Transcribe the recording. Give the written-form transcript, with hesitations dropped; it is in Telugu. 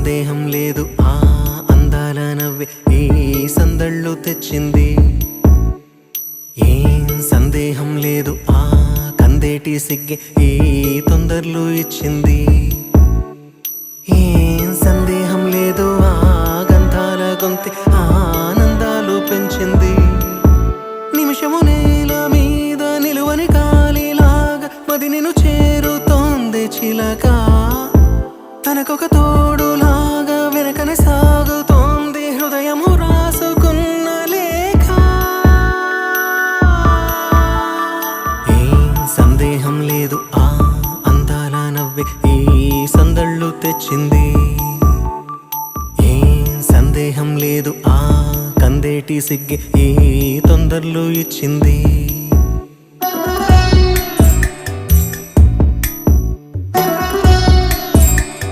సందేహం లేదు ఆ అందాల నవ్వే ఈ సందళ్ళు తెచ్చింది. ఏం సందేహం లేదు ఆ కందేటి సిగ్గే ఈ తొందరలు ఇచ్చింది. ఏం సందేహం లేదు ఆ గంధాల గొంతె ఆనందాలు పెంచింది. నిమిషము నేల మీద నిలువని కాలిలాగా మది నిన్ను చేరుతోంది చిలక. తనకొక తోడులాగా వెనకనే సాగుతోంది హృదయము రాసుకున్న లేఖ. ఏం సందేహం లేదు ఆ అందాల నవ్వే ఈ సందళ్ళు తెచ్చింది. ఏం సందేహం లేదు ఆ కందేటి సిగ్గే ఈ తొందరలు ఇచ్చింది.